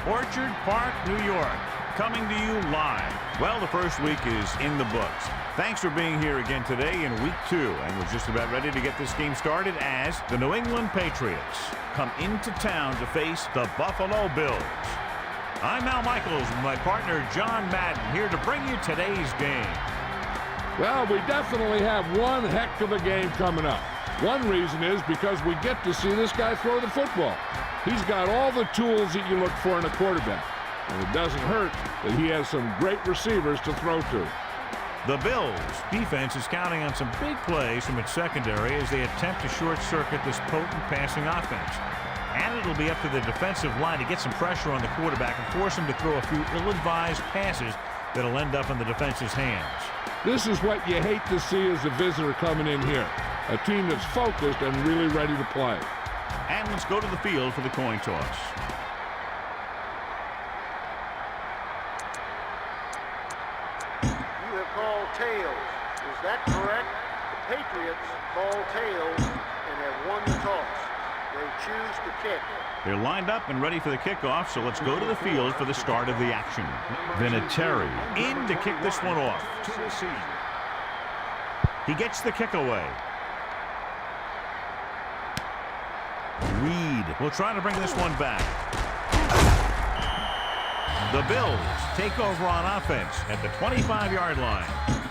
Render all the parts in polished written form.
Orchard Park, New York, coming to you live. Well, the first week is in the books. Thanks for being here again today in week 2, and we're just about ready to get this game started as the New England Patriots come into town to face the Buffalo Bills. I'm Al Michaels with my partner John Madden here to bring you today's game. Well, we definitely have one heck of a game coming up. One reason is because we get to see this guy throw the football. He's got all the tools that you look for in a quarterback. And it doesn't hurt that he has some great receivers to throw to. The Bills' defense is counting on some big plays from its secondary as they attempt to short-circuit this potent passing offense. And it'll be up to the defensive line to get some pressure on the quarterback and force him to throw a few ill-advised passes that'll end up in the defense's hands. This is what you hate to see as a visitor coming in here. A team that's focused and really ready to play. And let's go to the field for the coin toss. You have called tails. Is that correct? The Patriots call tails and have won the toss. They choose to kick. They're lined up and ready for the kickoff, so let's go to the field for the start of the action. Vinatieri in to kick this one off. He gets the kick away. Reed will try to bring this one back. The Bills take over on offense at the 25-yard line.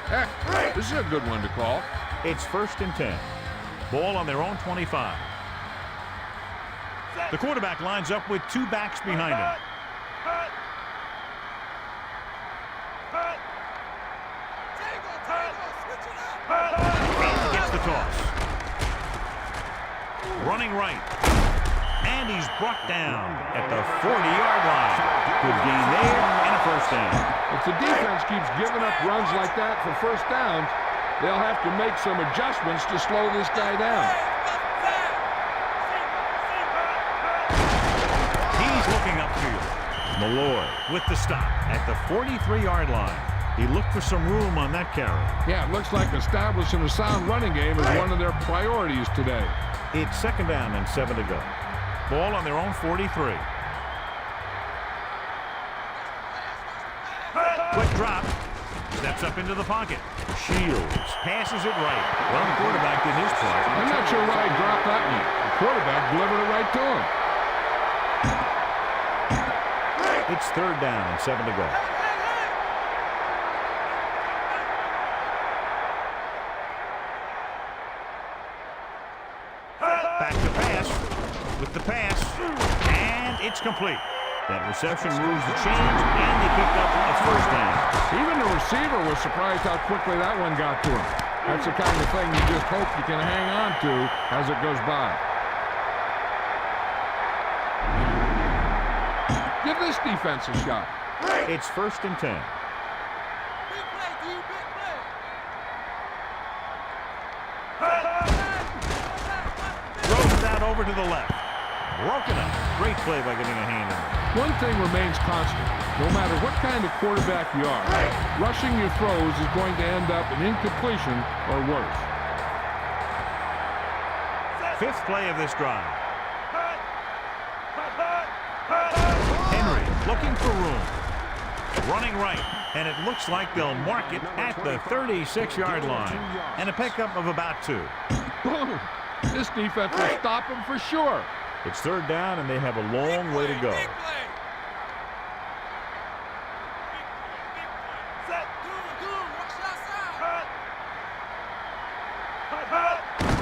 Heck, this is a good one to call. It's 1st and 10. Ball on their own 25. The quarterback lines up with 2 backs behind him. And gets the toss. Running right. And he's brought down at the 40-yard line. Good gain there and a 1st down. If the defense keeps giving up runs like that for 1st downs, they'll have to make some adjustments to slow this guy down. He's looking upfield. Malloy with the stop at the 43-yard line. He looked for some room on that carry. Yeah, it looks like establishing a sound running game is one of their priorities today. It's 2nd down and 7 to go. Ball on their own 43. Quick drop. Steps up into the pocket. Shields passes it right. Well, the quarterback did his part. I'm not sure why he dropped that one. The quarterback delivered it right to him. It's 3rd down and 7 to go. Back to pass with the pass, and it's complete. That reception moves the chains, and they picked up a 1st down. Even the receiver was surprised how quickly that one got to him. That's the kind of thing you just hope you can hang on to as it goes by. Give this defense a shot. It's 1st and 10. Throws it out over to the left. Broken up. Great play by getting a hand in it. One thing remains constant. No matter what kind of quarterback you are, rushing your throws is going to end up in incompletion or worse. 5th play of this drive. Henry looking for room. Running right. And it looks like they'll mark it at the 36-yard line. And a pickup of about 2. Boom! This defense will stop him for sure. It's 3rd down, and they have a long way to go.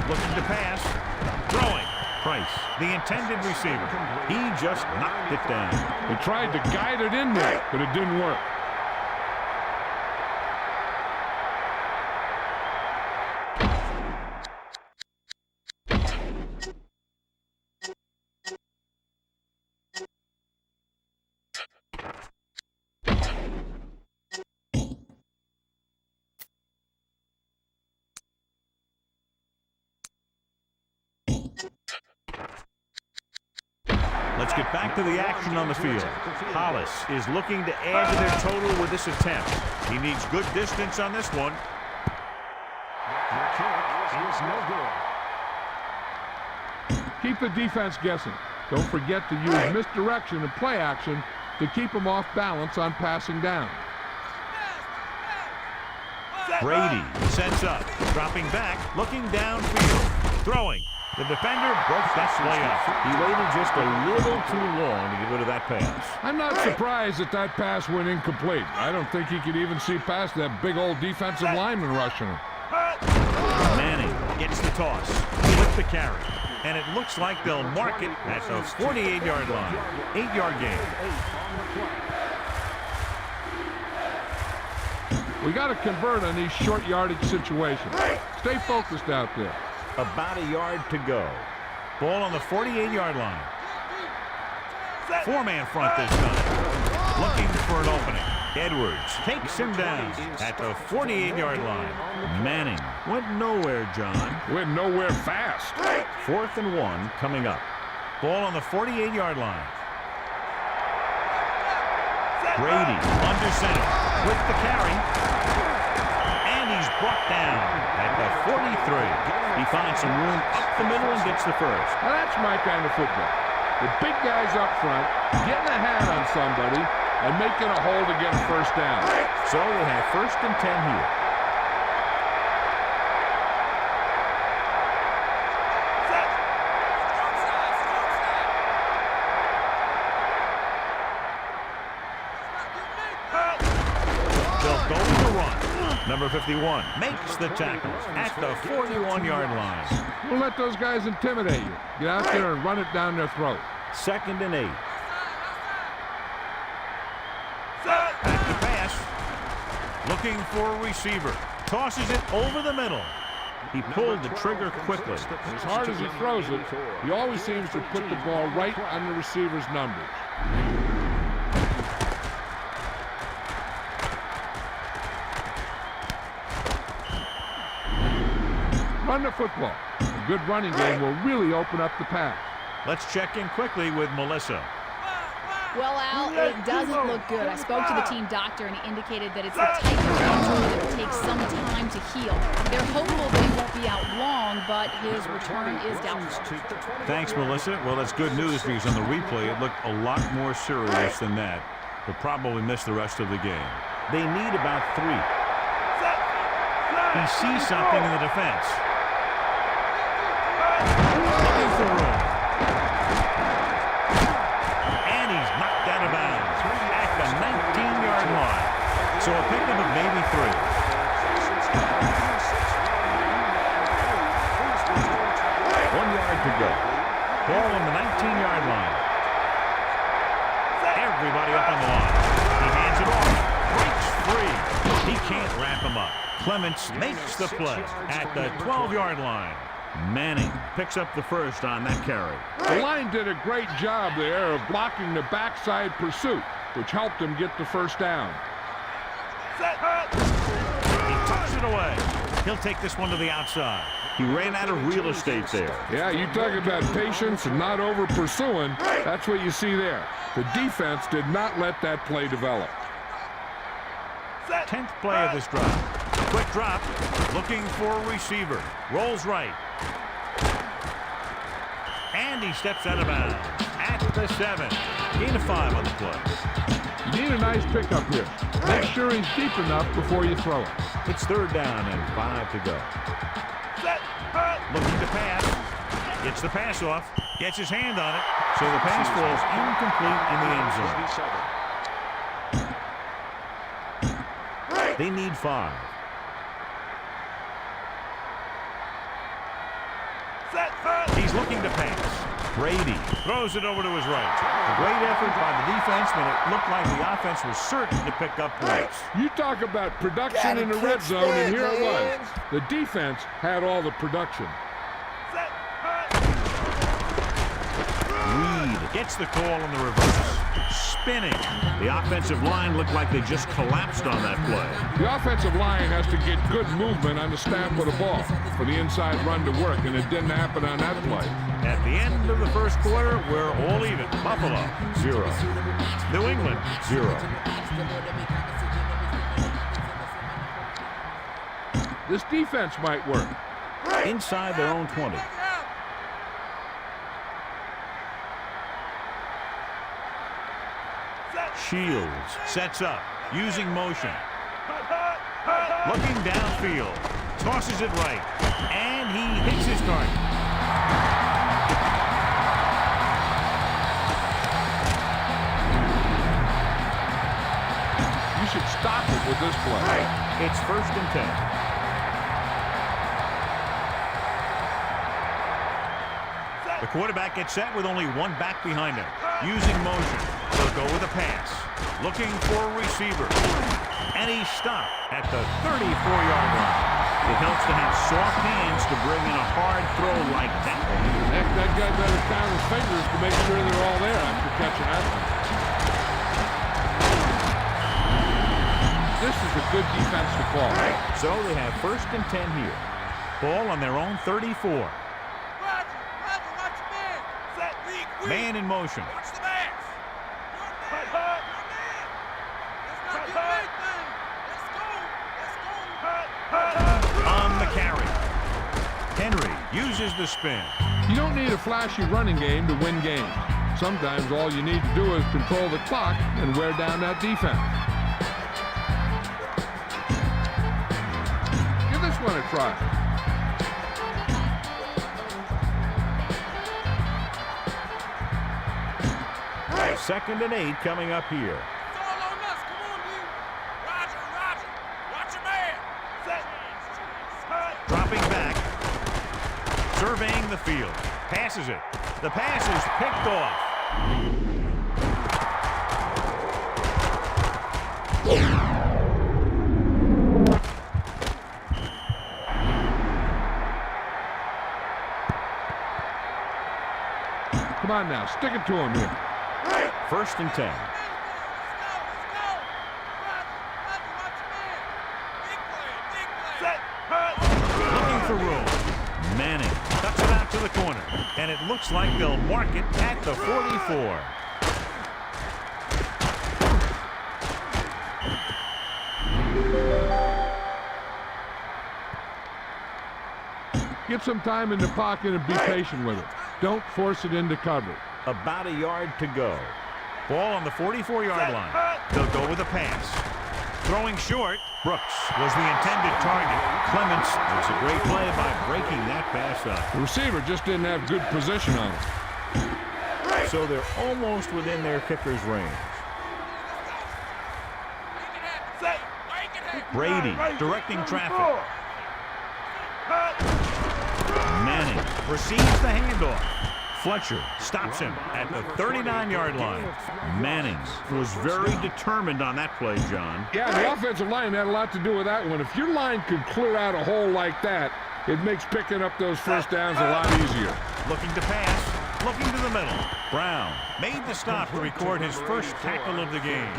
Looking to pass. Throwing. Price, the intended receiver. He just knocked it down. He tried to guide it in there, but it didn't work. Let's get back to the action on the field. Hollis is looking to add to their total with this attempt. He needs good distance on this one. Your kick is no good. Keep the defense guessing. Don't forget to use misdirection and play action to keep him off balance on passing down. Brady sets up, dropping back, looking downfield, throwing. The defender broke that play up. He waited just a little too long to get rid of that pass. I'm not surprised that that pass went incomplete. I don't think he could even see past that big old defensive lineman rushing him. Manning gets the toss with the carry. And it looks like they'll mark it at the 48-yard line. 8-yard gain. We got to convert on these short yardage situations. Stay focused out there. About a yard to go. Ball on the 48-yard line. Four-man front this time. Looking for an opening. Edwards takes him down at the 48-yard line. Manning went nowhere, John. Went nowhere fast. 4th and 1 coming up. Ball on the 48-yard line. Brady under center with the carry. And he's brought down at the 43. He finds some room up the middle and gets the first. Now that's my kind of football. The big guys up front getting a hand on somebody and making a hole to get a first down. So they have 1st and 10 here. They'll go to the run. Number 51 makes the tackle at the 41-yard line. We'll let those guys intimidate you. Get out there and run it down their throat. 2nd and 8. Back to pass. Looking for a receiver. Tosses it over the middle. He pulled the trigger quickly. As hard as he throws it, he always seems to put the ball right on the receiver's numbers. Run the football. A good running game will really open up the pass. Let's check in quickly with Melissa. Well, Al, it doesn't look good. I spoke to the team doctor, and he indicated that it's the type of injury that will take some time to heal. They're hopeful that he won't be out long, but his return is doubtful. Thanks, Melissa. Well, that's good news because on the replay, it looked a lot more serious than that. He'll probably miss the rest of the game. They need about 3. He sees something in the defense. Looking for room. And he's knocked out of bounds at the 19-yard line. So a pickup of maybe 3. One yard to go. Ball on the 19-yard line. Everybody up on the line. He hands it off. Breaks free. He can't wrap him up. Clements makes the play at the 12-yard line. Manning picks up the first on that carry. The line did a great job there of blocking the backside pursuit, which helped him get the first down. He tucks it away. He'll take this one to the outside. He ran out of real estate there. Yeah, you talk about patience and not over pursuing. That's what you see there. The defense did not let that play develop. 10th play of this drive. Quick drop. Looking for a receiver. Rolls right. And he steps out of bounds at the 7. Gain of 5 on the play. You need a nice pickup here. Make sure he's deep enough before you throw it. It's 3rd down and 5 to go. Looking to pass. Gets the pass off. Gets his hand on it. So the pass falls incomplete in the end zone. They need 5. He's looking to pass. Brady throws it over to his right. A great effort by the defense, but it looked like the offense was certain to pick up points. You talk about production in the red zone, and here it was. The defense had all the production. Reed gets the call on the reverse. Spinning. The offensive line looked like they just collapsed on that play. The offensive line has to get good movement on the snap of the ball for the inside run to work, and it didn't happen on that play. At the end of the first quarter, we're all even. Buffalo, 0. New England, 0. This defense might work. Inside their own 20. Shields sets up, using motion. Looking downfield. Tosses it right. And he hits his target. You should stop it with this play. It's 1st and 10. The quarterback gets set with only one back behind him. Using motion. He'll go with a pass. Looking for a receiver. And he's stopped at the 34-yard line. It helps to have soft hands to bring in a hard throw like that one. Heck, that guy better count his fingers to make sure they're all there after catching that one. This is a good defensive call. So they have 1st and 10 here. Ball on their own 34. Man in motion. Watch the man. Your man. Let's not get anything. Let's go. On the carry. Henry uses the spin. You don't need a flashy running game to win games. Sometimes all you need to do is control the clock and wear down that defense. Give this one a try. 2nd and 8 coming up here. It's all on us. Come on, dude. Roger. Watch your man. Dropping back. Surveying the field. Passes it. The pass is picked off. Come on now, stick it to him here. 1st and 10. Looking for room. Manning cuts it out to the corner. And it looks like they'll mark it at the 44. Get some time in the pocket and be patient with it. Don't force it into coverage. About a yard to go. Ball on the 44-yard line. They'll go with a pass. Throwing short. Brooks was the intended target. Clements makes a great play by breaking that pass up. The receiver just didn't have good position on it. So they're almost within their kicker's range. Brady directing traffic. Manning receives the handoff. Fletcher stops him at the 39-yard line. Manning was very determined on that play, John. Yeah, the offensive line had a lot to do with that one. If your line could clear out a hole like that, it makes picking up those first downs a lot easier. Looking to pass, looking to the middle. Brown made the stop to record his first tackle of the game.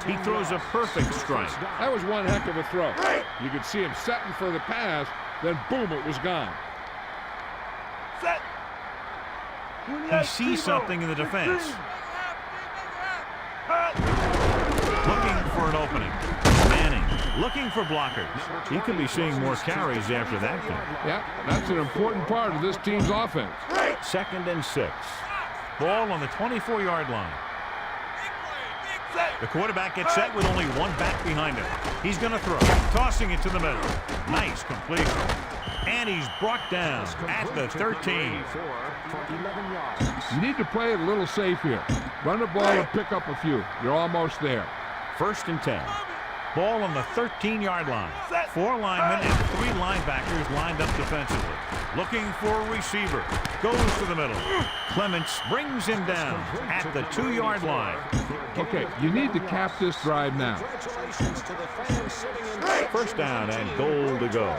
He throws a perfect strike. That was one heck of a throw. You could see him setting for the pass, then boom, it was gone. He sees something in the defense. Looking for an opening. Manning looking for blockers. He could be seeing more carries after that game. Yeah, that's an important part of this team's offense. 2nd and 6. Ball on the 24-yard line. The quarterback gets set with only one back behind him. He's going to throw. Tossing it to the middle. Nice completion. And he's brought down at the 13. You need to play it a little safe here. Run the ball and pick up a few. You're almost there. 1st and 10. Ball on the 13-yard line. 4 linemen and 3 linebackers lined up defensively. Looking for a receiver. Goes to the middle. Clements brings him down at the 2-yard line. Okay, you need to cap this drive now. 1st down and goal to go.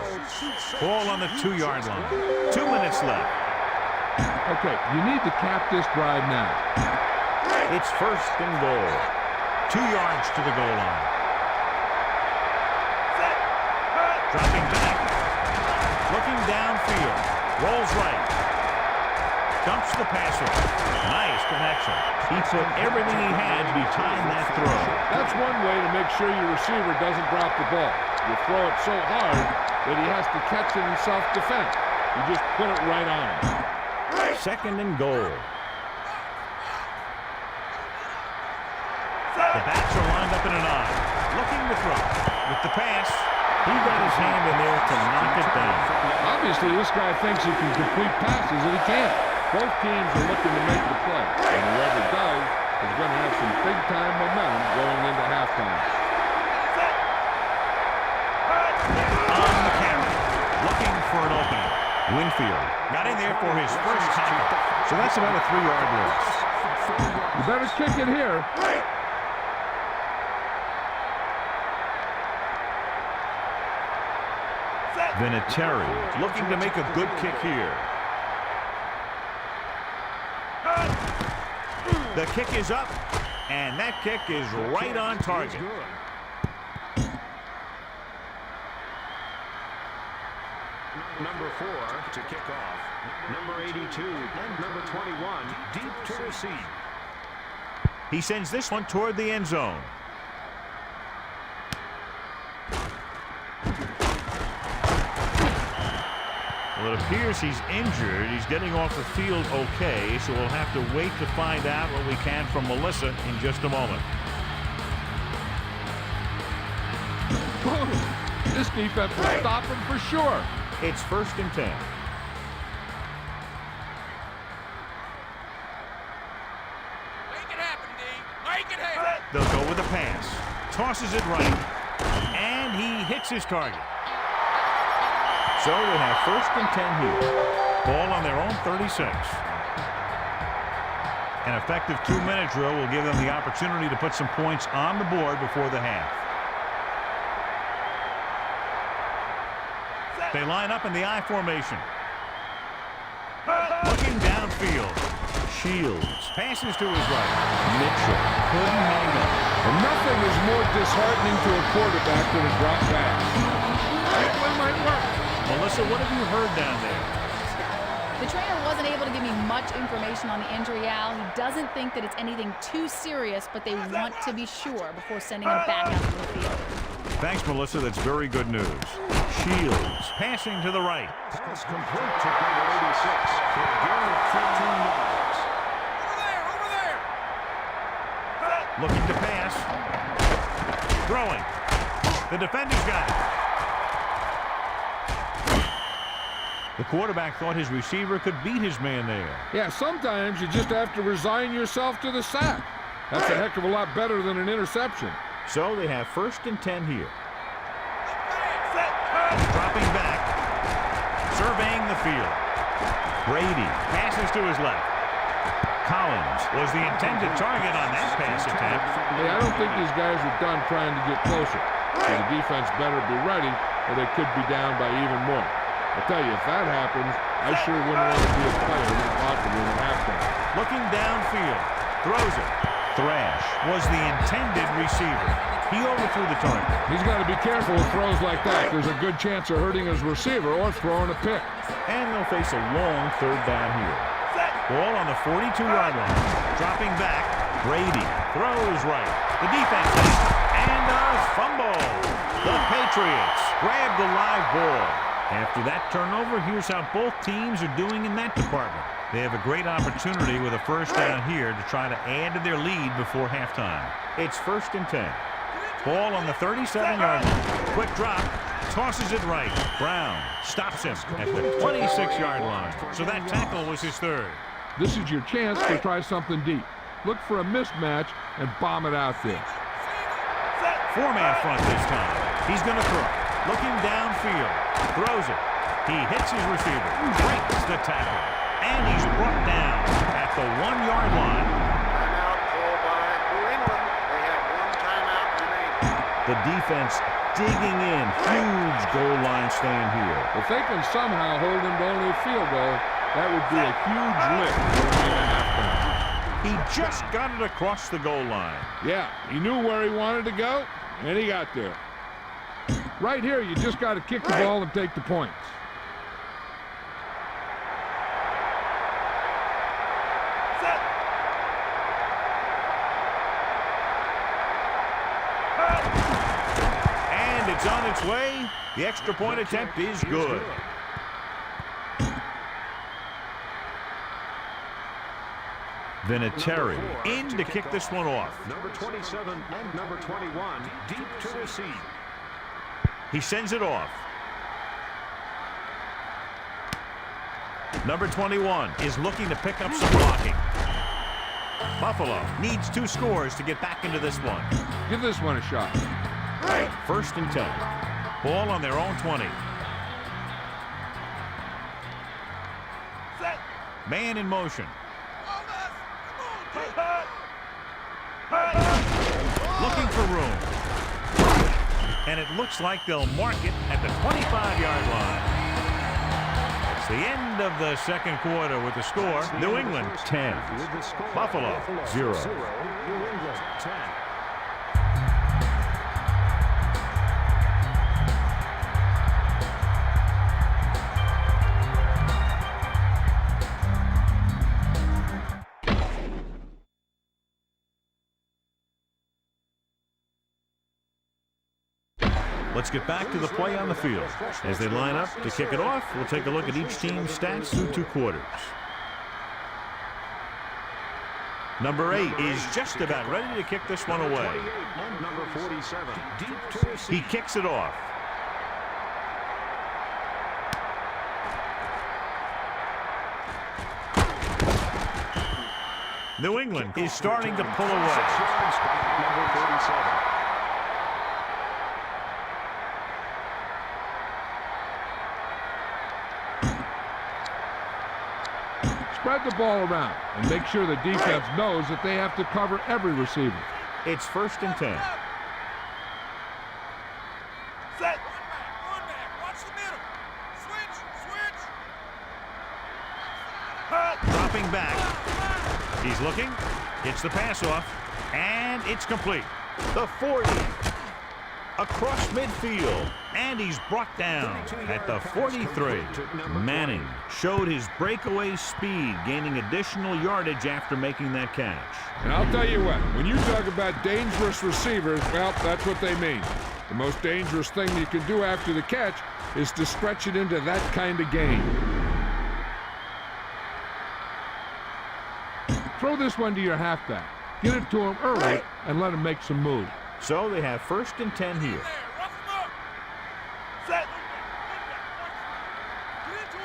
Ball on the 2-yard line. 2 minutes left. Okay, you need to cap this drive now. It's 1st and goal. 2 yards to the goal line. Dropping back. Looking downfield. Rolls right. Dumps the passer. Nice connection. He put everything he had behind that throw. That's one way to make sure your receiver doesn't drop the ball. You throw it so hard that he has to catch it in self-defense. You just put it right on him. 2nd and goal. The backs are lined up in an eye. Looking to throw. With the pass, he got his hand in there to knock it down. Obviously, this guy thinks he can complete passes, and he can't. Both teams are looking to make the play, and whoever does is going to have some big-time momentum going into halftime. On the carry, looking for an opening. Winfield got in there for his first tackle. So that's about a 3-yard loss. You better kick it here. Vinatieri looking to make a good kick here. The kick is up, and that kick is right on target. Number 4 to kick off. Number 82 and number 21 deep to receive. He sends this one toward the end zone. Well, it appears he's injured. He's getting off the field okay, so we'll have to wait to find out what we can from Melissa in just a moment. This defense will stop him for sure. It's 1st and 10. Make it happen, D. Make it happen. They'll go with a pass. Tosses it right. And he hits his target. So they have 1st and 10 here. Ball on their own 36. An effective 2-minute drill will give them the opportunity to put some points on the board before the half. They line up in the I formation. Looking downfield. Shields passes to his right. Mitchell couldn't hang on. And nothing is more disheartening to a quarterback than a drop pass. That one might work. Melissa, what have you heard down there? The trainer wasn't able to give me much information on the injury, Al. He doesn't think that it's anything too serious, but they want to be sure before sending him back out to the field. Thanks, Melissa. That's very good news. Shields passing to the right. Pass complete to number 86 for a gain of 15 yards. Over there. Looking to pass. Throwing. The defender's got it. The quarterback thought his receiver could beat his man there. Yeah, sometimes you just have to resign yourself to the sack. That's a heck of a lot better than an interception. So they have 1st and 10 here. Dropping back. Surveying the field. Brady passes to his left. Collins was the intended target on that pass attempt. Hey, I don't think these guys are done trying to get closer. So the defense better be ready, or they could be down by even more. I tell you, if that happens, I sure wouldn't want to be a player in that locker room at halftime. Looking downfield. Throws it. Thrash was the intended receiver. He overthrew the target. He's got to be careful with throws like that. There's a good chance of hurting his receiver or throwing a pick. And they'll face a long 3rd down here. Ball on the 42-yard line. Dropping back. Brady throws right. The defense has it. And a fumble. The Patriots grab the live ball. After that turnover, here's how both teams are doing in that department. They have a great opportunity with a 1st down here to try to add to their lead before halftime. It's 1st and 10. Ball on the 37-yard line. Quick drop. Tosses it right. Brown stops him at the 26-yard line. So that tackle was his 3rd. This is your chance to try something deep. Look for a mismatch and bomb it out there. 4-man front this time. He's going to throw. Looking downfield. Throws it. He hits his receiver. Breaks the tackle. And he's brought down at the 1-yard line. Timeout called by New England. They have 1 timeout remaining. The defense digging in. Huge goal line stand here. If they can somehow hold him to only a field goal, that would be a huge lift going into halftime. He just got it across the goal line. Yeah, he knew where he wanted to go, and he got there. Right here, you just got to kick the ball and take the points. And it's on its way. The extra point attempt is good. Vinatieri in to kick this one off. Number 27 and number 21 deep to receive. He sends it off. Number 21 is looking to pick up some blocking. Buffalo needs 2 scores to get back into this one. Give this one a shot. 1st and 10. Ball on their own 20. Set. Man in motion. Looking for room. And it looks like they'll mark it at the 25-yard line. It's the end of the second quarter with the score. New England 10. Buffalo 0. New England 10. Let's get back to the play on the field. As they line up to kick it off, we'll take a look at each team's stats through 2 quarters. Number 8 is just about ready to kick this one away. Number 47 deep to receive. He kicks it off. New England is starting to pull away. Number 47. Spread the ball around and make sure the defense knows that they have to cover every receiver. It's 1st and 10. Set. One back. Watch the middle. Switch. Dropping back. He's looking. Gets the pass off. And it's complete. The 40. Across midfield. And he's brought down at the 43. Manning showed his breakaway speed, gaining additional yardage after making that catch. And I'll tell you what, when you talk about dangerous receivers, well, that's what they mean. The most dangerous thing you can do after the catch is to stretch it into that kind of game. Throw this one to your halfback. Get it to him early and let him make some moves. So they have 1st and 10 here. Rough him up. Set. Get into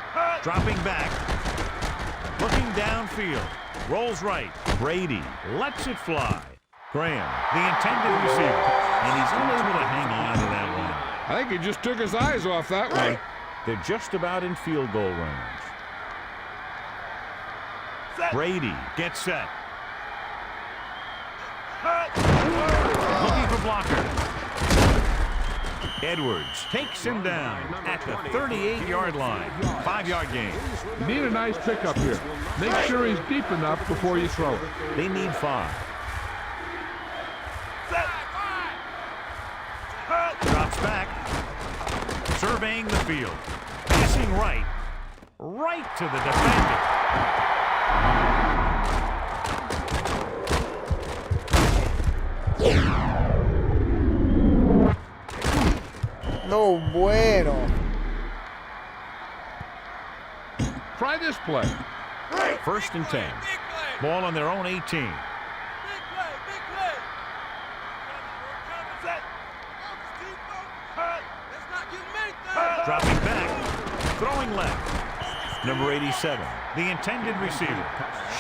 it. Dropping back. Looking downfield. Rolls right. Brady lets it fly. Graham, the intended receiver. And he's unable to hang on to that one. I think he just took his eyes off that one. They're just about in field goal range. Set. Brady gets set. Looking for blocker. Edwards takes him down at the 38-yard line. 5-yard gain. You need a nice pickup here. Make sure he's deep enough before you throw it. They need 5. Set. Drops back. Surveying the field. Passing right. Right to the defender. No bueno. Try this play. 1st and 10. Big play. Ball on their own 18. Big play. Big play. Set. Let's not give him anything. Dropping back. Throwing left. Number 87. The intended receiver.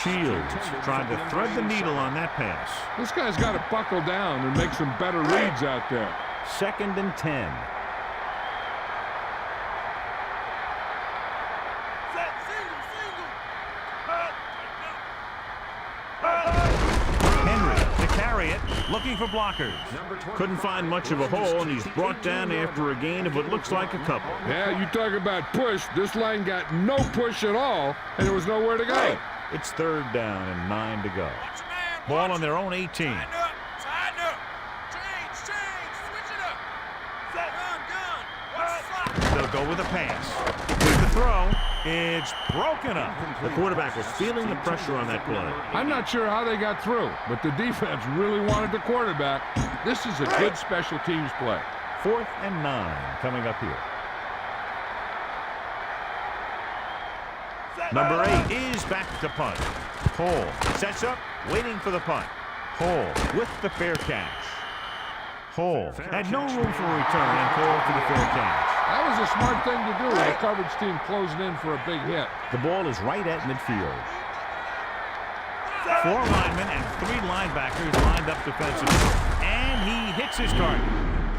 Shields trying to thread the needle on that pass. This guy's got to buckle down and make some better reads out there. 2nd and 10. Set. Single. Henry to carry it, looking for blockers. Couldn't find much of a hole, and he's brought down after a gain of what looks like a couple. Yeah, you talk about push. This line got no push at all, and there was nowhere to go. It's 3rd down and 9 to go. Watch your man. Ball on their own 18. Tighten up. Change. Switch it up. Set. Gun. Watch the slot. They'll go with a pass. With the throw, it's broken up. The quarterback was feeling the pressure on that play. I'm not sure how they got through, but the defense really wanted the quarterback. This is a good special teams play. 4th and 9 coming up here. Set. Number 8 is back to punt. Cole sets up, waiting for the punt. Cole with the fair catch. Cole had no room for a return and called for the fair catch. That was a smart thing to do with the coverage team closing in for a big hit. The ball is right at midfield. 4 linemen and 3 linebackers lined up defensively. And he hits his target.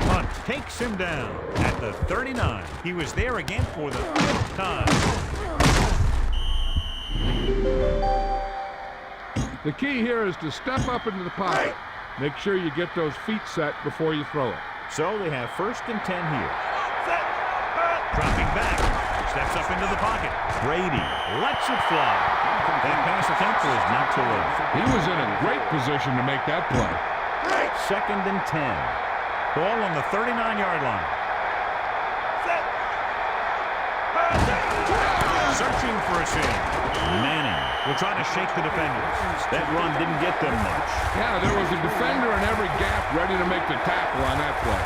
Punt takes him down at the 39. He was there again for the 5th time. The key here is to step up into the pocket. Make sure you get those feet set before you throw it. So they have 1st and 10 here. Dropping back. Steps up into the pocket. Brady lets it fly. That pass attempt was not too late. He was in a great position to make that play. 2nd and 10. Ball on the 39-yard line. Searching for a seam. Manning will try to shake the defenders. That run didn't get them much. Yeah, there was a defender in every gap ready to make the tackle on that play.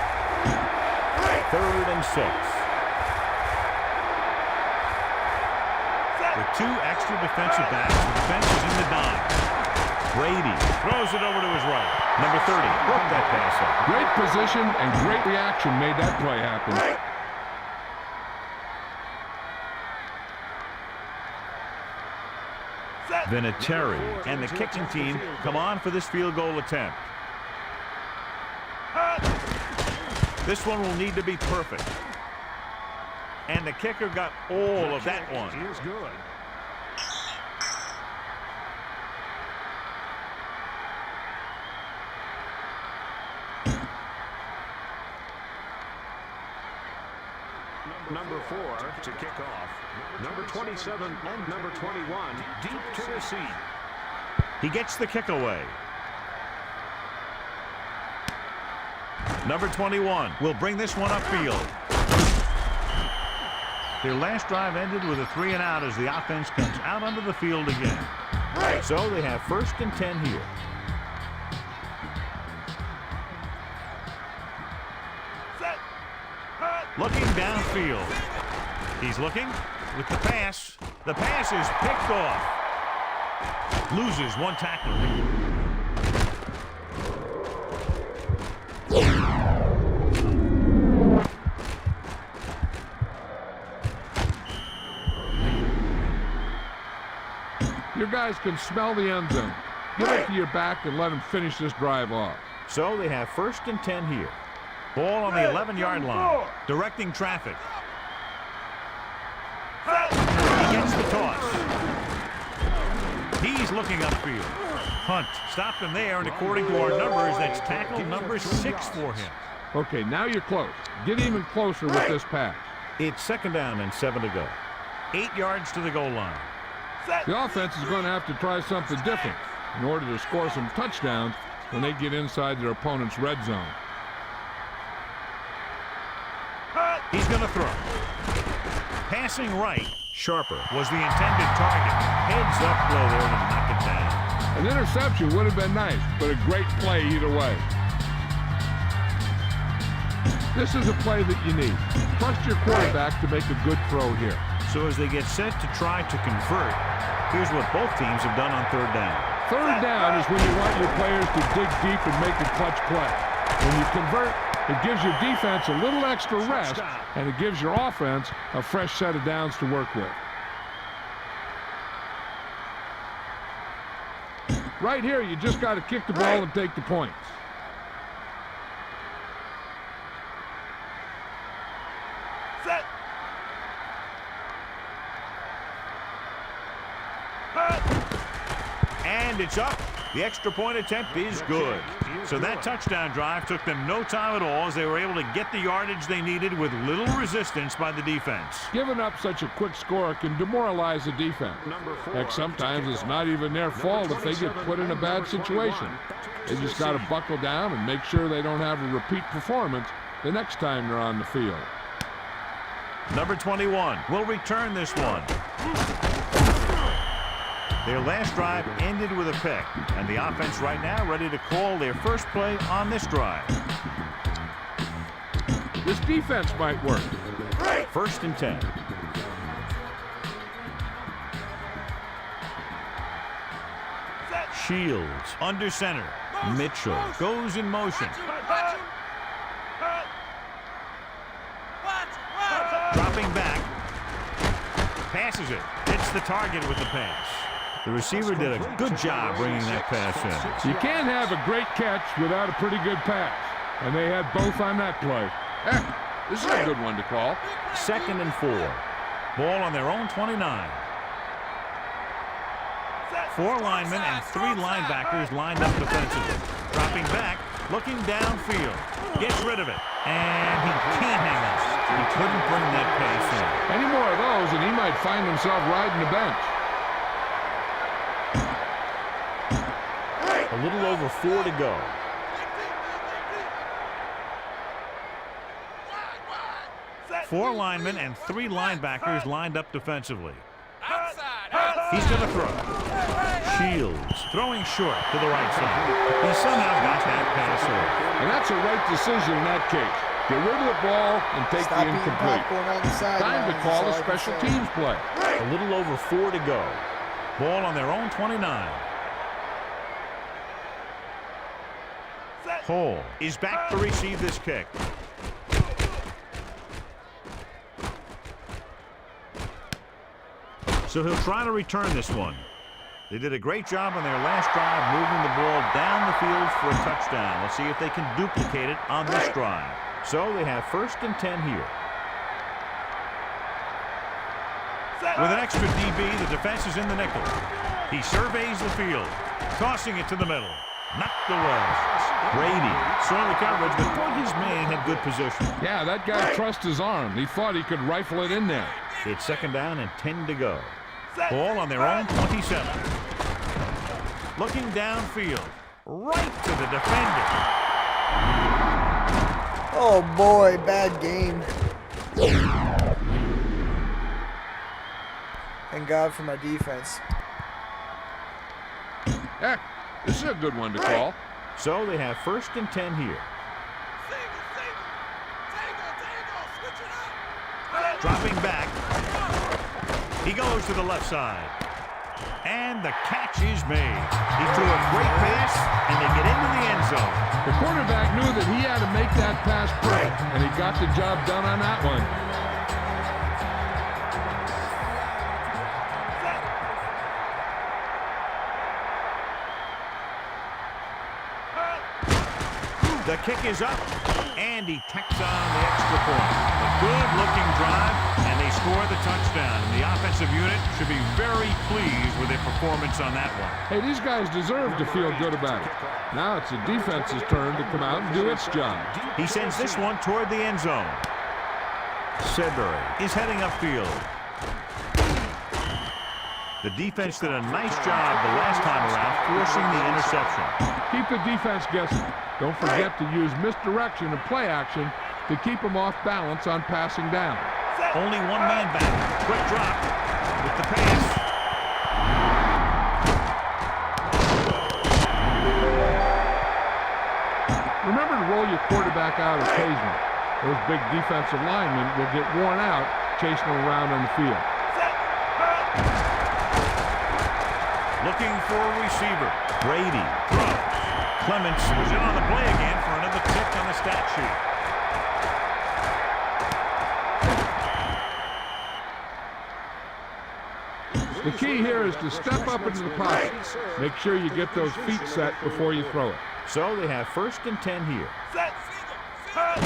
3rd and 6. With 2 extra defensive backs, the defense is in the dime. Brady throws it over to his right. Number 30 broke that pass up. Great position and great reaction made that play happen. Vinatieri and the kicking team come on for this field goal attempt. This one will need to be perfect. And the kicker got all of that one. He is good. Number 4 to kick off. Number 27 and number 21 deep to receive. He gets the kick away. Number 21 will bring this one upfield. Their last drive ended with a 3 and out as the offense comes out onto the field again. So they have 1st and 10 here. Looking downfield. He's looking with the pass. The pass is picked off. Loses 1 tackler. Your guys can smell the end zone. Give it to your back and let them finish this drive off. So they have 1st and 10 here. Ball on the 11-yard line. Directing traffic. He gets the toss. He's looking upfield. Hunt stopped him there, and according to our numbers, that's tackle number 6 for him. Okay, now you're close. Get even closer with this pass. It's 2nd down and 7 to go. 8 yards to the goal line. The offense is going to have to try something different in order to score some touchdowns when they get inside their opponent's red zone. He's going to throw. Passing right, Sharper was the intended target. Heads up low there to knock it down. An interception would have been nice, but a great play either way. This is a play that you need. Trust your quarterback to make a good throw here. So as they get set to try to convert, here's what both teams have done on 3rd down. 3rd down is when you want your players to dig deep and make a clutch play. When you convert, it gives your defense a little extra rest, and it gives your offense a fresh set of downs to work with. Right here, you just got to kick the ball and take the points. And it's up. The extra point attempt is good. So that touchdown drive took them no time at all as they were able to get the yardage they needed with little resistance by the defense. Giving up such a quick score can demoralize the defense. Heck, sometimes it's not even their fault if they get put in a bad situation. They just got to buckle down and make sure they don't have a repeat performance the next time they're on the field. Number 21 will return this one. Their last drive ended with a pick, and the offense right now ready to call their first play on this drive. This defense might work. 1st and 10. Shields under center. Mitchell goes in motion. Dropping back. Passes it. Hits the target with the pass. The receiver did a good job bringing that pass in. You can't have a great catch without a pretty good pass. And they had both on that play. This is a good one to call. 2nd and 4. Ball on their own 29. 4 linemen and 3 linebackers lined up defensively. Dropping back, looking downfield. Gets rid of it. And he can't hang on. He couldn't bring that pass in. Any more of those, and he might find himself riding the bench. A little over 4 to go. Four linemen and 3 linebackers lined up defensively. He's going to throw. Shields throwing short to the right side. He somehow got that pass away. And that's a right decision in that case. Get rid of the ball and take the incomplete. Time to call a special teams play. A little over 4 to go. Ball on their own 29. Hall is back to receive this kick. So he'll try to return this one. They did a great job on their last drive moving the ball down the field for a touchdown. Let's see if they can duplicate it on this drive. So they have 1st and 10 here. With an extra DB, the defense is in the nickel. He surveys the field, tossing it to the middle. Knocked away. Brady saw the coverage, but boy, his man had good position. Yeah, that guy trusts his arm. He thought he could rifle it in there. It's 2nd down and 10 to go. Ball on their own 27. Looking downfield. Right to the defender. Oh boy, bad game. Thank God for my defense. Heck, this is a good one to call. So they have 1st and 10 here. Dropping back. He goes to the left side. And the catch is made. He threw a great pass, and they get into the end zone. The quarterback knew that he had to make that pass break, and he got the job done on that one. The kick is up, and he tacks on the extra point. A good-looking drive, and they score the touchdown. And the offensive unit should be very pleased with their performance on that one. Hey, these guys deserve to feel good about it. Now it's the defense's turn to come out and do its job. He sends this one toward the end zone. Sudbury is heading upfield. The defense did a nice job the last time around, forcing the interception. Keep the defense guessing. Don't forget to use misdirection and play action to keep them off balance on passing down. Only one man back. Quick drop with the pass. Remember to roll your quarterback out occasionally. Those big defensive linemen will get worn out chasing them around on the field. Looking for a receiver. Brady throws. Clements was in on the play again for another tick on the stat sheet. The key here is to step up into the pocket. Make sure you get those feet set before you throw it. So they have 1st and 10 here.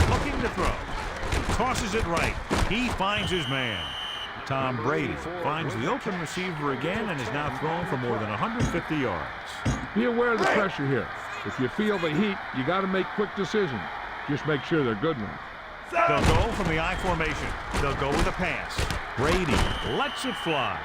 Looking to throw. Tosses it right. He finds his man. Tom Brady finds the open receiver again and is now thrown for more than 150 yards. Be aware of the pressure here. If you feel the heat, you got to make quick decisions. Just make sure they're good ones. They'll go from the I formation. They'll go with a pass. Brady lets it fly.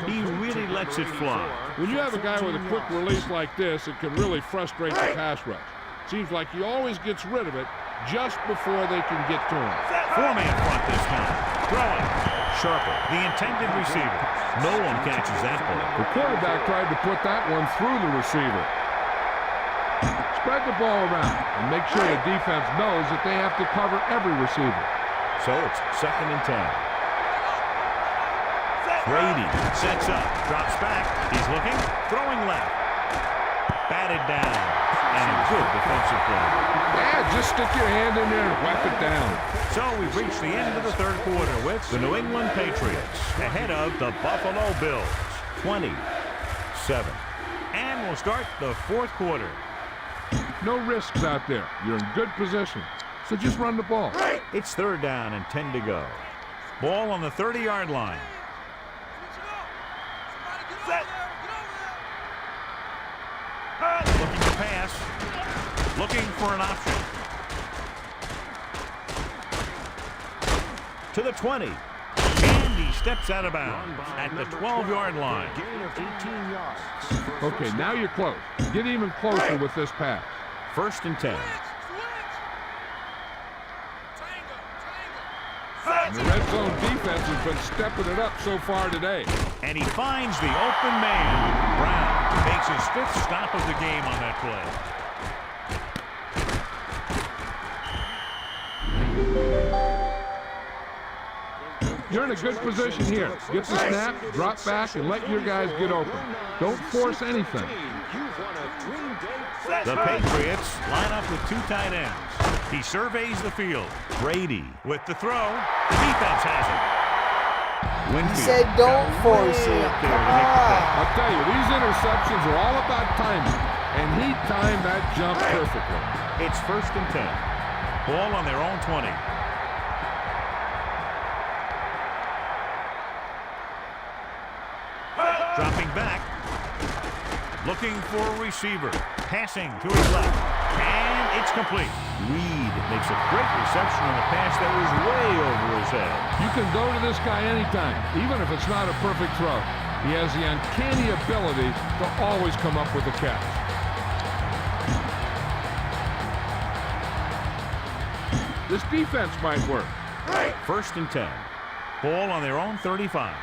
He really lets it fly. When you have a guy with a quick release like this, it can really frustrate the pass rush. Seems like he always gets rid of it just before they can get to him. 4-man front this time. Throwing. Sharper, the intended receiver. No one catches that ball. The quarterback tried to put that one through the receiver. Spread the ball around and make sure the defense knows that they have to cover every receiver. So it's 2nd and 10. Brady sets up, drops back. He's looking, throwing left. Batted down. And a good defensive play. Yeah, just stick your hand in there and whack it down. So we've reached the end of the third quarter with the New England Patriots ahead of the Buffalo Bills, 27. And we'll start the fourth quarter. No risks out there. You're in good position. So just run the ball. It's third down and 10 to go. Ball on the 30-yard line. Looking to pass. Looking for an option. To the 20. And he steps out of bounds at the 12-yard line. Gain of 18 yards. Okay, now you're close. Get even closer with this pass. First and 10. And the red zone defense has been stepping it up so far today. And he finds the open man. Brown makes his fifth stop of the game on that play. You're in a good position here. Get the snap, drop back, and let your guys get open. Don't force anything. The Patriots line up with two tight ends. He surveys the field. Brady with the throw. The defense has it. He said don't force it. Come on. I'll tell you, these interceptions are all about timing, and he timed that jump perfectly. It's first and 10. Ball on their own 20. Dropping back. Looking for a receiver. Passing to his left. And it's complete. Reed makes a great reception on a pass that was way over his head. You can go to this guy anytime, even if it's not a perfect throw. He has the uncanny ability to always come up with a catch. This defense might work. First and 10. Ball on their own 35.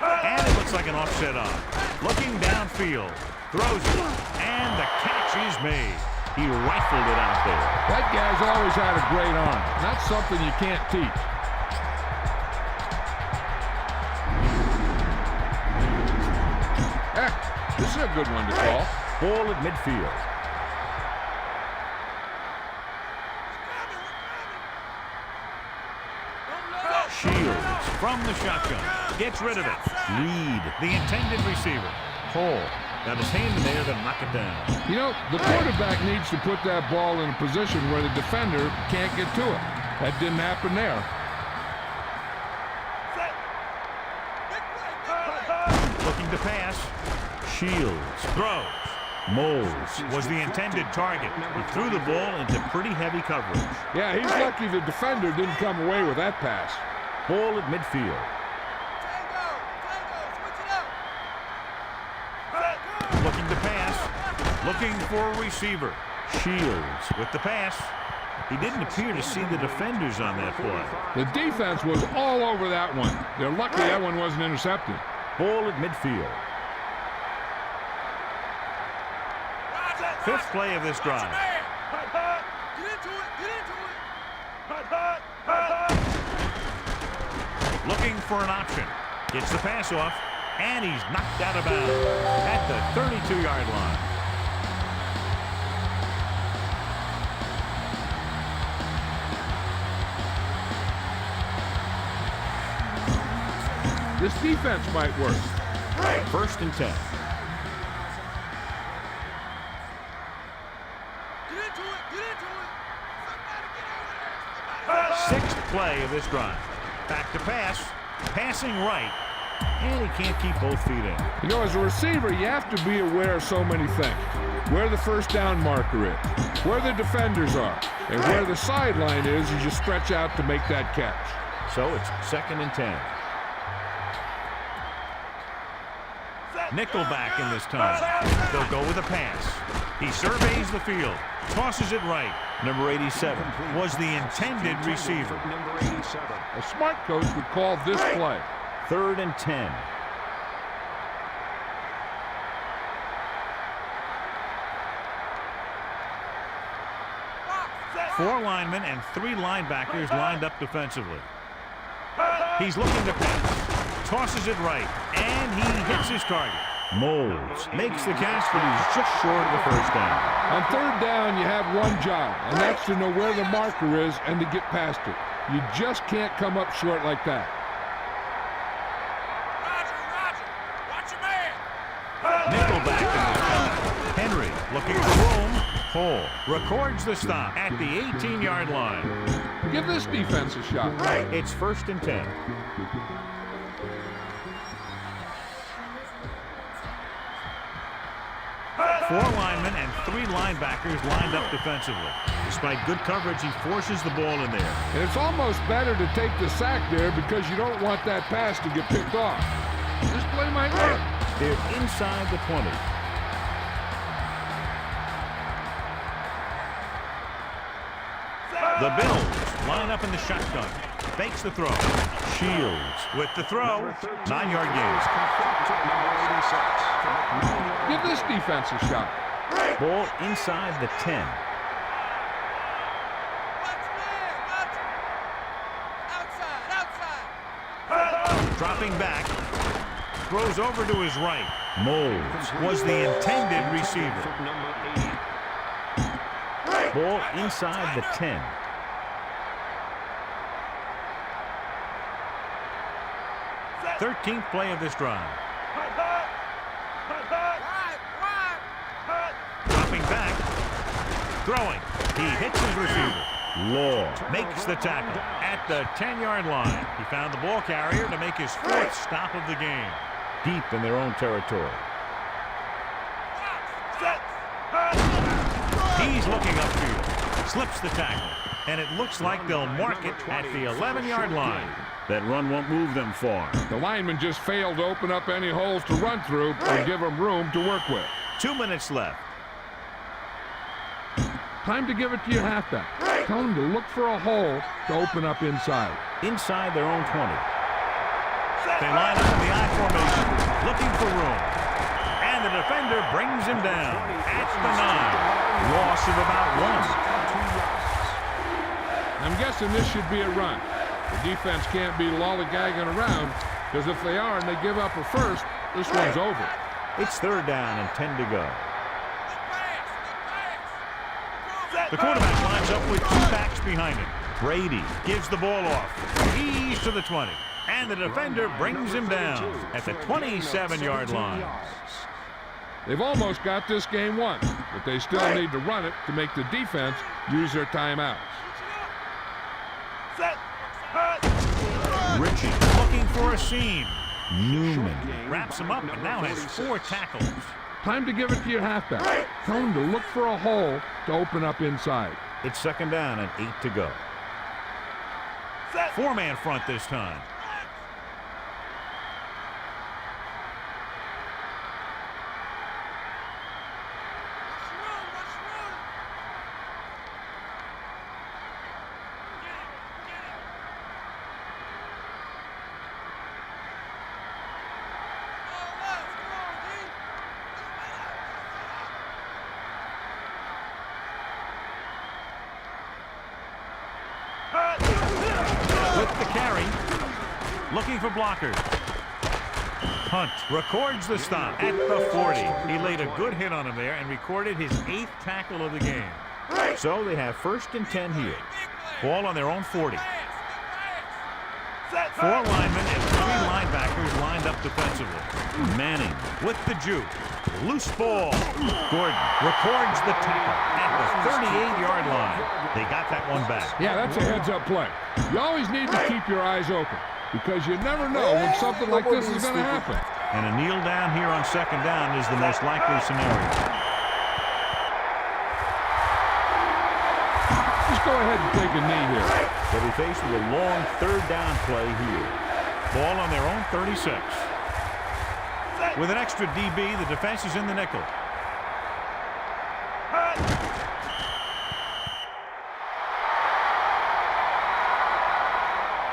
And it looks like an offset on. Looking downfield. Throws it. And the catch is made. He rifled it out there. That guy's always had a great arm. That's something you can't teach. Heck, this is a good one to call. Ball at midfield. Shields from the shotgun. Gets rid of it. Reed, the intended receiver. Cole got his hand in there to knock it down. You know, the quarterback needs to put that ball in a position where the defender can't get to it. That didn't happen there. Looking to pass. Shields throws. Moles was the intended target. He threw the ball into pretty heavy coverage. Yeah, he's lucky the defender didn't come away with that pass. Ball at midfield. Looking to pass. Looking for a receiver. Shields with the pass. He didn't appear to see the defenders on that play. The defense was all over that one. They're lucky that one wasn't intercepted. Ball at midfield. Fifth play of this drive. Looking for an option. Gets the pass off, and he's knocked out of bounds at the 32-yard line. This defense might work. First and 10. Sixth play of this drive. Back to pass. Passing right. And he can't keep both feet in. You know, as a receiver, you have to be aware of so many things. Where the first down marker is, where the defenders are, and where the sideline is as you stretch out to make that catch. So it's second and 10. Nickelback in this time. They'll go with a pass. He surveys the field. Tosses it right. Number 87 was the intended receiver. Number 87. A smart coach would call this play. Third and 10. Four linemen and three linebackers lined up defensively. He's looking to pass. Tosses it right. And he hits his target. Moles makes the catch, but he's just short of the first down. On third down, you have one job, and that's to know where the marker is and to get past it. You just can't come up short like that. Roger. Watch your man. Nickelback in the shot. Henry looking for room. Hole records the stop at the 18-yard line. Give this defense a shot. It's 1st and 10. Four linemen and 3 linebackers lined up defensively. Despite good coverage, he forces the ball in there. And it's almost better to take the sack there because you don't want that pass to get picked off. This play might work. They're inside the 20. The Bills line up in the shotgun. Fakes the throw. Shields with the throw. 9-yard gain. Give this defense a shot. Ball inside the 10. Outside. Dropping back. Throws over to his right. Moles was the intended receiver. Ball inside the 10. 13th play of this drive. Dropping back. Throwing. He hits his receiver. Law makes the tackle at the 10-yard line. He found the ball carrier to make his 4th stop of the game. Deep in their own territory. He's looking upfield. Slips the tackle. And it looks like they'll mark it at the 11-yard line. That run won't move them far. The lineman just failed to open up any holes to run through or give them room to work with. 2 minutes left. Time to give it to your halfback. Tell him to look for a hole to open up inside. Inside their own 20. They line up in the I formation, looking for room. And the defender brings him down at the 9. Loss of about 1. I'm guessing this should be a run. The defense can't be lollygagging around because if they are and they give up a first, this one's over. It's 3rd down and 10 to go. The quarterback lines up with 2 backs behind him. Brady gives the ball off. He's to the 20. And the defender brings him down at the 27-yard line. They've almost got this game won, but they still need to run it to make the defense use their timeouts. Richie looking for a seam. Newman wraps him up and now has 4 tackles. Time to give it to your halfback. Tell him to look for a hole to open up inside. It's 2nd down and 8 to go. 4-man front this time. With the carry, looking for blockers. Hunt records the stop at the 40. He laid a good hit on him there and recorded his 8th tackle of the game. So they have 1st and 10 here. Ball on their own 40. 4 linemen and 3 linebackers lined up defensively. Manning with the juke. Loose ball. Gordon records the tackle at the 38-yard line. They got that one back. Yeah, that's a heads-up play. You always need to keep your eyes open because you never know when something like this is going to happen. And a kneel down here on 2nd down is the most likely scenario. Just go ahead and take a knee here. They'll be faced with a long 3rd down play here. Ball on their own 36. With an extra DB, the defense is in the nickel.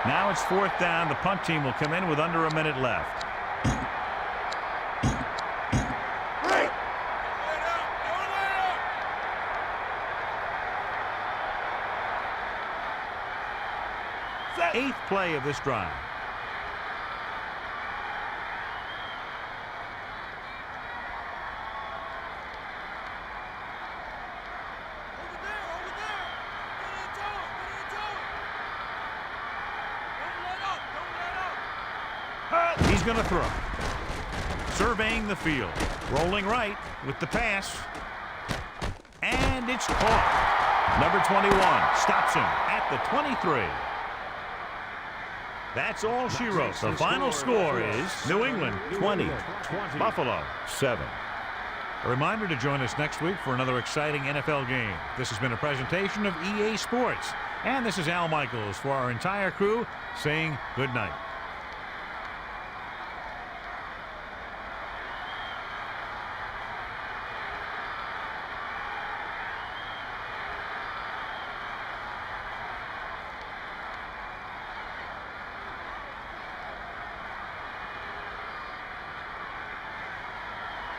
Now it's 4th down. The punt team will come in with under a minute left. Eighth play of this drive. He's going to throw. Surveying the field. Rolling right with the pass. And it's caught. Number 21 stops him at the 23. That's all she wrote. The final score is New England 20, Buffalo 7. A reminder to join us next week for another exciting NFL game. This has been a presentation of EA Sports. And this is Al Michaels for our entire crew saying good night.